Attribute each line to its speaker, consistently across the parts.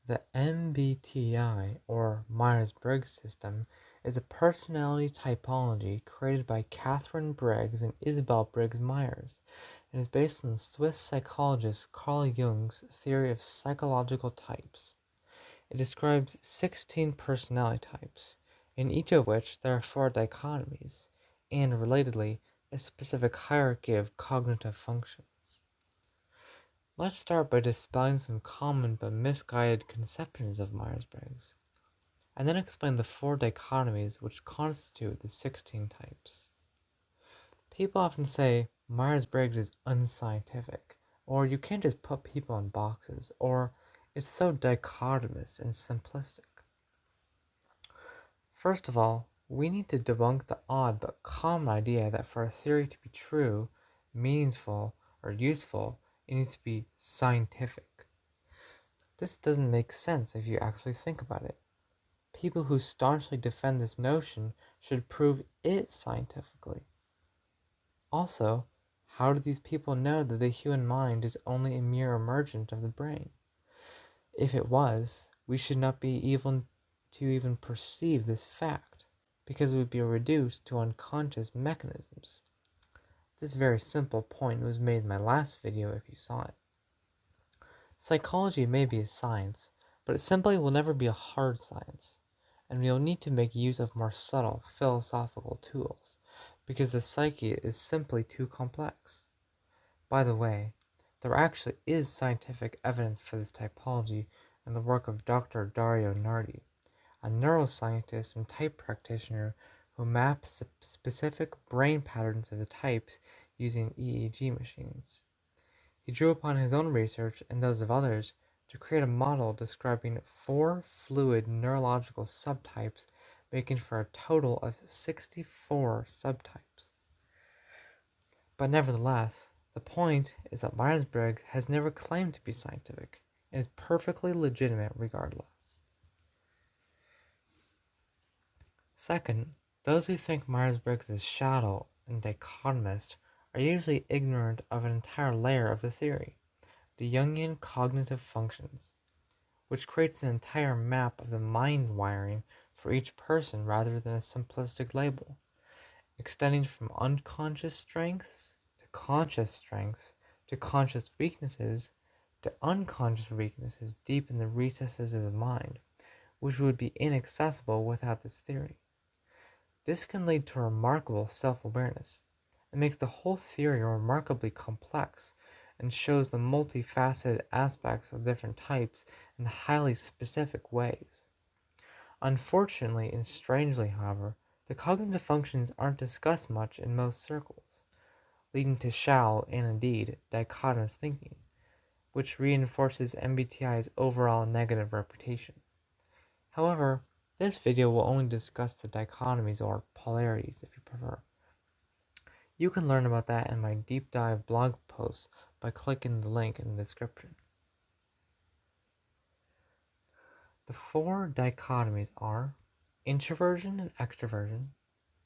Speaker 1: The MBTI, or Myers-Briggs system, is a personality typology created by Catherine Briggs and Isabel Briggs Myers, and is based on the Swiss psychologist Carl Jung's theory of psychological types. It describes 16 personality types, in each of which there are 4 dichotomies, and, relatedly, a specific hierarchy of cognitive functions. Let's start by dispelling some common but misguided conceptions of Myers-Briggs, and then explain the 4 dichotomies which constitute the 16 types. People often say Myers-Briggs is unscientific, or you can't just put people in boxes, or it's so dichotomous and simplistic. First of all, we need to debunk the odd but common idea that for a theory to be true, meaningful, or useful, it needs to be scientific. This doesn't make sense if you actually think about it. People who staunchly defend this notion should prove it scientifically. Also, how do these people know that the human mind is only a mere emergent of the brain? If it was, we should not be able to even perceive this fact, because it would be reduced to unconscious mechanisms. This very simple point was made in my last video if you saw it. Psychology may be a science, but it simply will never be a hard science, and we'll need to make use of more subtle philosophical tools, because the psyche is simply too complex. By the way, there actually is scientific evidence for this typology in the work of Dr. Dario Nardi, a neuroscientist and type practitioner who maps the specific brain patterns of the types using EEG machines. He drew upon his own research and those of others to create a model describing 4 fluid neurological subtypes, making for a total of 64 subtypes. But nevertheless, the point is that Myers-Briggs has never claimed to be scientific, and is perfectly legitimate regardless. Second, those who think Myers-Briggs is shallow and dichotomist are usually ignorant of an entire layer of the theory, the Jungian cognitive functions, which creates an entire map of the mind wiring for each person rather than a simplistic label, extending from unconscious strengths to conscious weaknesses to unconscious weaknesses deep in the recesses of the mind, which would be inaccessible without this theory. This can lead to remarkable self-awareness. It makes the whole theory remarkably complex and shows the multifaceted aspects of different types in highly specific ways. Unfortunately and strangely, however, the cognitive functions aren't discussed much in most circles, leading to shallow and indeed dichotomous thinking, which reinforces MBTI's overall negative reputation. However, this video will only discuss the dichotomies, or polarities if you prefer. You can learn about that in my deep dive blog post by clicking the link in the description. The 4 dichotomies are introversion and extroversion,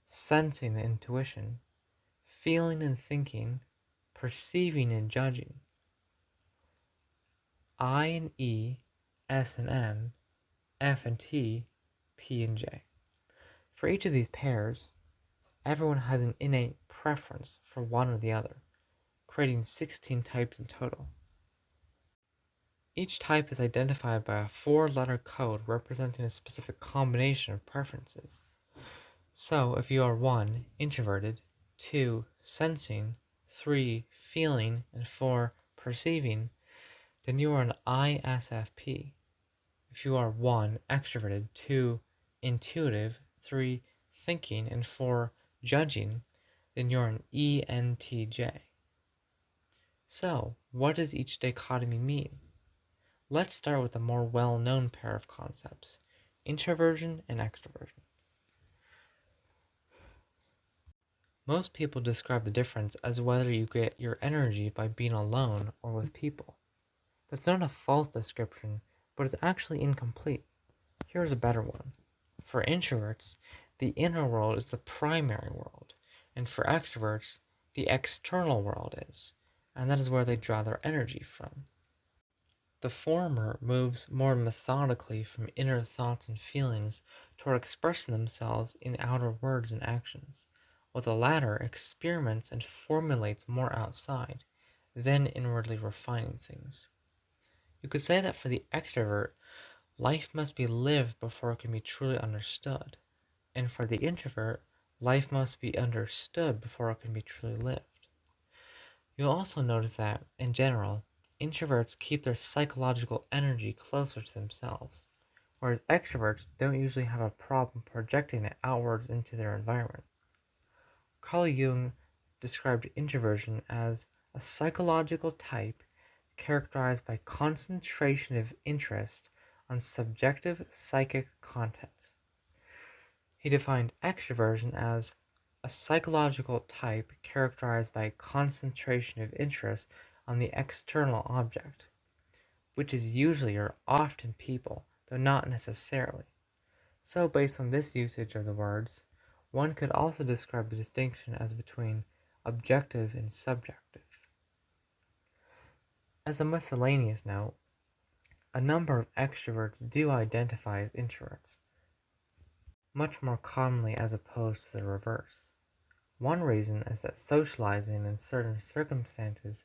Speaker 1: sensing and intuition, feeling and thinking, perceiving and judging. I and E, S and N, F and T, P and J. For each of these pairs, everyone has an innate preference for one or the other, creating 16 types in total. Each type is identified by a 4-letter code representing a specific combination of preferences. So, if you are 1, introverted, 2, sensing, 3, feeling, and 4, perceiving, then you are an ISFP. If you are 1, extroverted, 2, intuitive, 3, thinking, and 4, judging, then you're an ENTJ. So, what does each dichotomy mean? Let's start with a more well-known pair of concepts, introversion and extroversion. Most people describe the difference as whether you get your energy by being alone or with people. That's not a false description, but it's actually incomplete. Here's a better one. For introverts, the inner world is the primary world, and for extroverts, the external world is, and that is where they draw their energy from. The former moves more methodically from inner thoughts and feelings toward expressing themselves in outer words and actions, while the latter experiments and formulates more outside, then inwardly refining things. You could say that for the extrovert, life must be lived before it can be truly understood, and for the introvert, life must be understood before it can be truly lived. You'll also notice that, in general, introverts keep their psychological energy closer to themselves, whereas extroverts don't usually have a problem projecting it outwards into their environment. Carl Jung described introversion as a psychological type characterized by concentration of interest on subjective psychic contents. He defined extroversion as a psychological type characterized by concentration of interest on the external object, which is usually or often people, though not necessarily. So, based on this usage of the words, one could also describe the distinction as between objective and subjective. As a miscellaneous note, a number of extroverts do identify as introverts, much more commonly as opposed to the reverse. One reason is that socializing in certain circumstances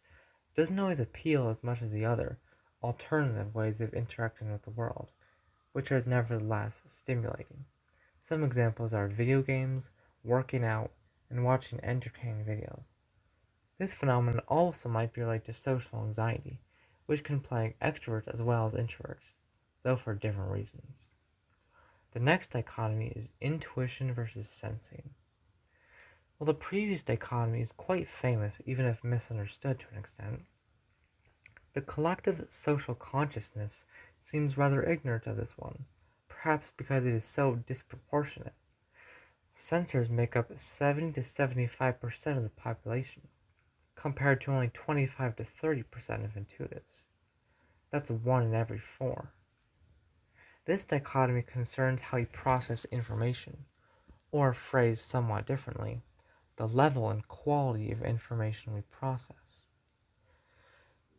Speaker 1: doesn't always appeal as much as the other, alternative ways of interacting with the world, which are nevertheless stimulating. Some examples are video games, working out, and watching entertaining videos. This phenomenon also might be related to social anxiety, which can plague extroverts as well as introverts, though for different reasons. The next dichotomy is intuition versus sensing. While the previous dichotomy is quite famous, even if misunderstood to an extent, the collective social consciousness seems rather ignorant of this one, perhaps because it is so disproportionate. Sensors make up 70 to 75% of the population, compared to only 25 to 30% of intuitives. That's 1 in every 4. This dichotomy concerns how we process information, or phrased somewhat differently, the level and quality of information we process.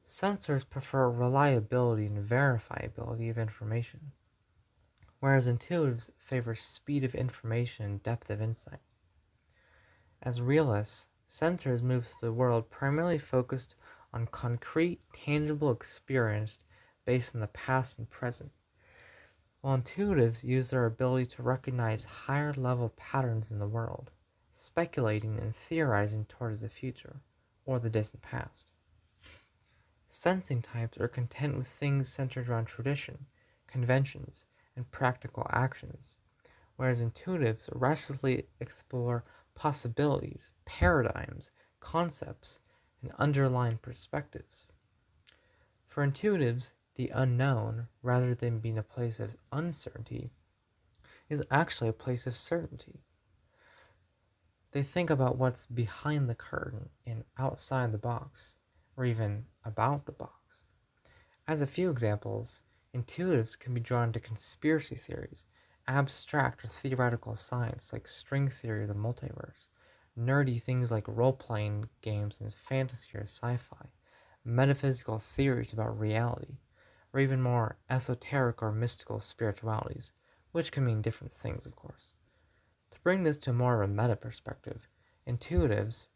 Speaker 1: Sensors prefer reliability and verifiability of information, whereas intuitives favor speed of information and depth of insight. As realists, sensors move through the world primarily focused on concrete, tangible experience based on the past and present, while intuitives use their ability to recognize higher level patterns in the world, speculating and theorizing towards the future or the distant past. Sensing types are content with things centered around tradition, conventions, and practical actions, whereas intuitives restlessly explore possibilities, paradigms, concepts, and underlying perspectives. For intuitives, the unknown, rather than being a place of uncertainty, is actually a place of certainty. They think about what's behind the curtain and outside the box, or even about the box. As a few examples, intuitives can be drawn to conspiracy theories, abstract or theoretical science like string theory or the multiverse, nerdy things like role-playing games and fantasy or sci-fi, metaphysical theories about reality, or even more esoteric or mystical spiritualities, which can mean different things, of course. To bring this to more of a meta perspective, intuitives,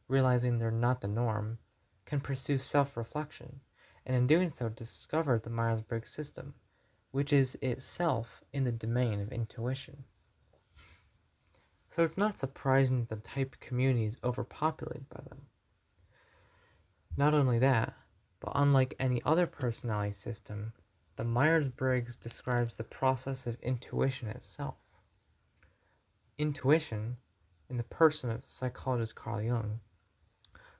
Speaker 1: realizing they're not the norm, can pursue self-reflection, and in doing so discover the Myers-Briggs system, which is itself in the domain of intuition. So it's not surprising that the type community is overpopulated by them. Not only that, but unlike any other personality system, the Myers-Briggs describes the process of intuition itself. Intuition, in the person of psychologist Carl Jung,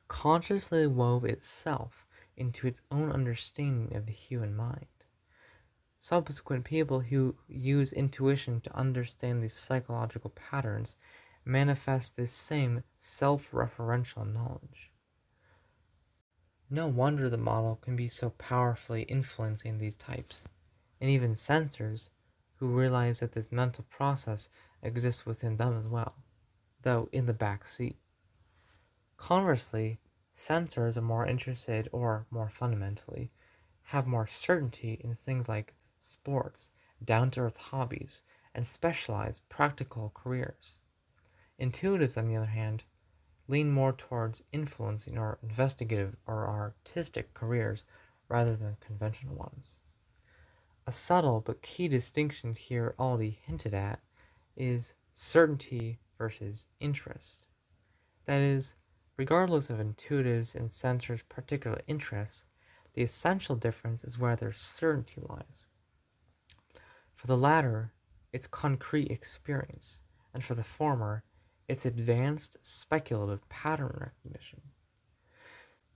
Speaker 1: consciously wove itself into its own understanding of the human mind. Subsequent people who use intuition to understand these psychological patterns manifest this same self-referential knowledge. No wonder the model can be so powerfully influencing these types, and even sensors who realize that this mental process exists within them as well, though in the back seat. Conversely, sensors are more interested, or more fundamentally, have more certainty in things like sports, down-to-earth hobbies, and specialized practical careers. Intuitives, on the other hand, lean more towards influencing or investigative or artistic careers rather than conventional ones. A subtle but key distinction here already hinted at is certainty versus interest. That is, regardless of intuitives and sensors' particular interests, the essential difference is where their certainty lies. For the latter, it's concrete experience, and for the former, it's advanced speculative pattern recognition.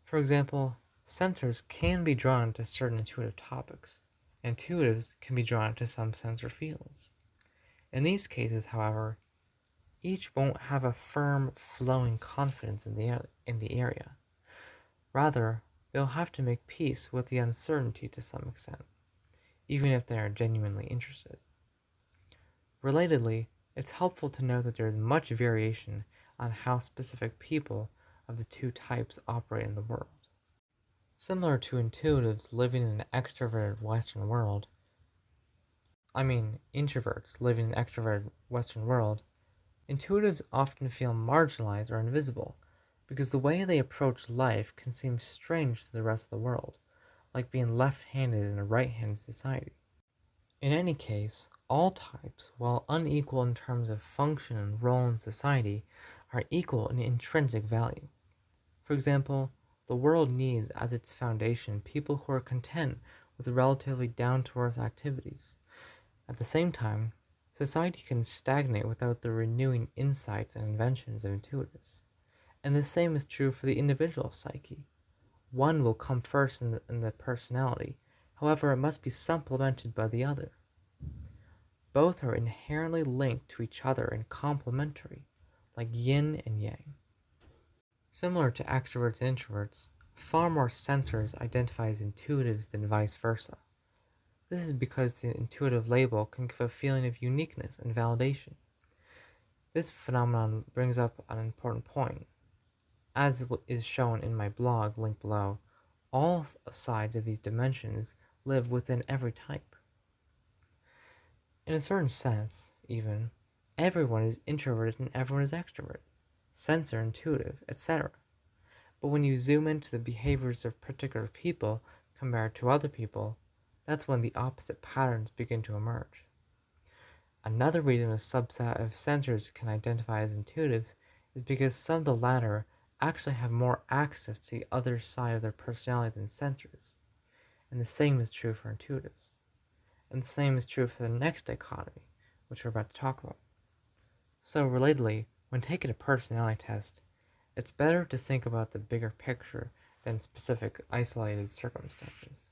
Speaker 1: For example, sensors can be drawn to certain intuitive topics, and intuitives can be drawn to some sensor fields. In these cases, however, each won't have a firm, flowing confidence in the area. Rather, they'll have to make peace with the uncertainty to some extent, even if they are genuinely interested. Relatedly, it's helpful to know that there is much variation on how specific people of the two types operate in the world. Similar to intuitives living in the extroverted Western world, introverts living in the extroverted Western world, intuitives often feel marginalized or invisible because the way they approach life can seem strange to the rest of the world, like being left-handed in a right-handed society. In any case, all types, while unequal in terms of function and role in society, are equal in intrinsic value. For example, the world needs as its foundation people who are content with relatively down-to-earth activities. At the same time, society can stagnate without the renewing insights and inventions of intuitives. And the same is true for the individual psyche. One will come first in the personality, however, it must be supplemented by the other. Both are inherently linked to each other and complementary, like yin and yang. Similar to extroverts and introverts, far more sensors identify as intuitives than vice versa. This is because the intuitive label can give a feeling of uniqueness and validation. This phenomenon brings up an important point. As is shown in my blog linked below, all sides of these dimensions live within every type. In a certain sense, even, everyone is introverted and everyone is extroverted, sensor, intuitive, etc. But when you zoom into the behaviors of particular people compared to other people, that's when the opposite patterns begin to emerge. Another reason a subset of sensors can identify as intuitives is because some of the latter actually have more access to the other side of their personality than sensors, and the same is true for intuitives. And the same is true for the next dichotomy, which we're about to talk about. So, relatedly, when taking a personality test, it's better to think about the bigger picture than specific isolated circumstances.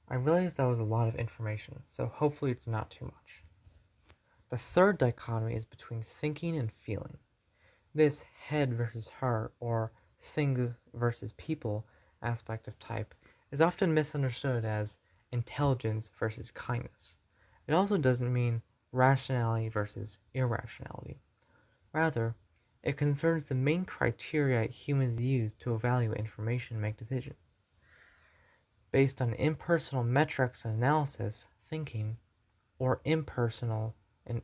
Speaker 1: I realize that was a lot of information, so hopefully it's not too much. The third dichotomy is between thinking and feeling. This head versus heart, or things versus people aspect of type is often misunderstood as intelligence versus kindness. It also doesn't mean rationality versus irrationality. Rather, it concerns the main criteria humans use to evaluate information and make decisions. Based on impersonal metrics and analysis, thinking, or impersonal and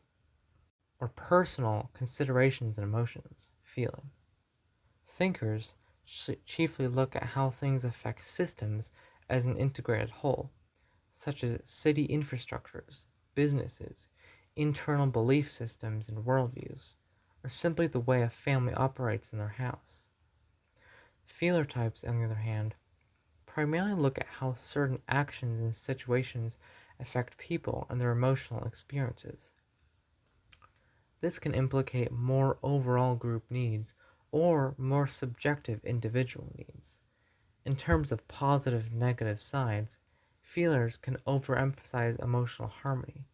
Speaker 1: or personal considerations and emotions, feeling. Thinkers chiefly look at how things affect systems as an integrated whole, such as city infrastructures, businesses, internal belief systems and worldviews, or simply the way a family operates in their house. Feeler types, on the other hand, primarily look at how certain actions and situations affect people and their emotional experiences. This can implicate more overall group needs or more subjective individual needs. In terms of positive and negative sides, feelers can overemphasize emotional harmony,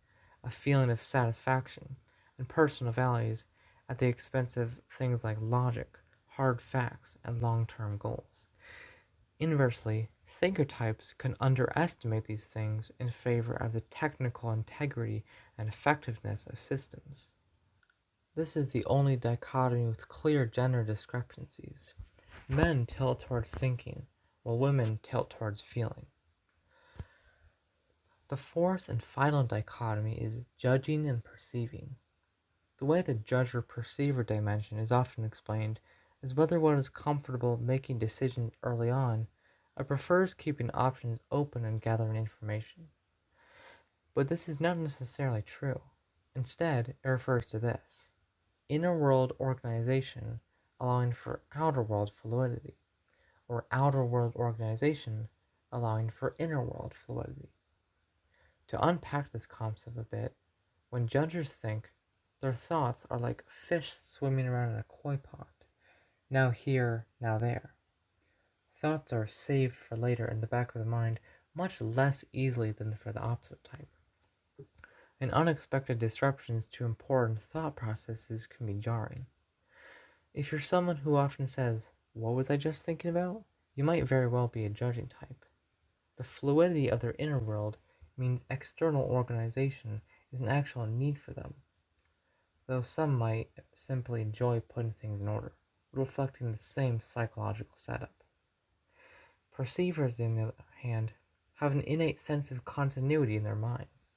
Speaker 1: a feeling of satisfaction, and personal values at the expense of things like logic, hard facts, and long-term goals. Inversely, thinker types can underestimate these things in favor of the technical integrity and effectiveness of systems. This is the only dichotomy with clear gender discrepancies. Men tilt toward thinking, while women tilt towards feeling. The fourth and final dichotomy is judging and perceiving. The way the judge or perceiver dimension is often explained is whether one is comfortable making decisions early on or prefers keeping options open and gathering information. But this is not necessarily true. Instead, it refers to this: inner world organization allowing for outer world fluidity, or outer world organization allowing for inner world fluidity. To unpack this concept a bit, when judges think, their thoughts are like fish swimming around in a koi pond, now here, now there. Thoughts are saved for later in the back of the mind much less easily than for the opposite type. And unexpected disruptions to important thought processes can be jarring. If you're someone who often says, "What was I just thinking about?" you might very well be a judging type. The fluidity of their inner world means external organization is an actual need for them, though some might simply enjoy putting things in order, reflecting the same psychological setup. Perceivers, on the other hand, have an innate sense of continuity in their minds.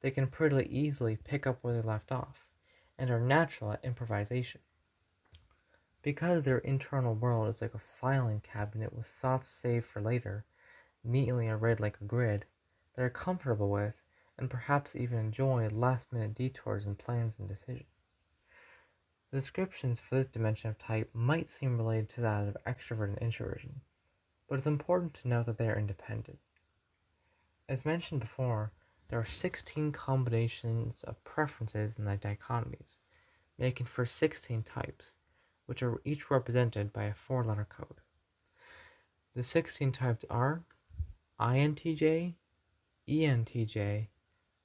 Speaker 1: They can pretty easily pick up where they left off, and are natural at improvisation. Because their internal world is like a filing cabinet with thoughts saved for later, neatly arrayed like a grid, they are comfortable with, and perhaps even enjoy, last-minute detours in plans and decisions. The descriptions for this dimension of type might seem related to that of extrovert and introversion, but it's important to note that they are independent. As mentioned before, there are 16 combinations of preferences in the dichotomies, making for 16 types, which are each represented by a 4-letter code. The 16 types are INTJ, ENTJ,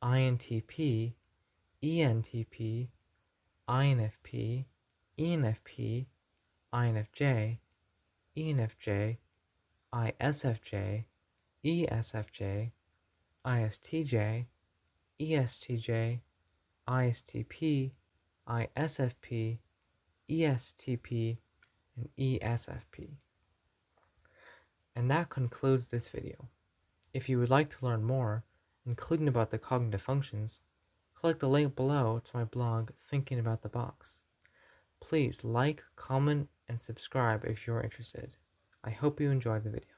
Speaker 1: INTP, ENTP, INFP, ENFP, INFJ, ENFJ, ISFJ, ESFJ, ISTJ, ESTJ, ISTP, ISFP, ESTP, and ESFP. And that concludes this video. If you would like to learn more, including about the cognitive functions, click the link below to my blog, Thinking About the Box. Please like, comment, and subscribe if you're interested. I hope you enjoyed the video.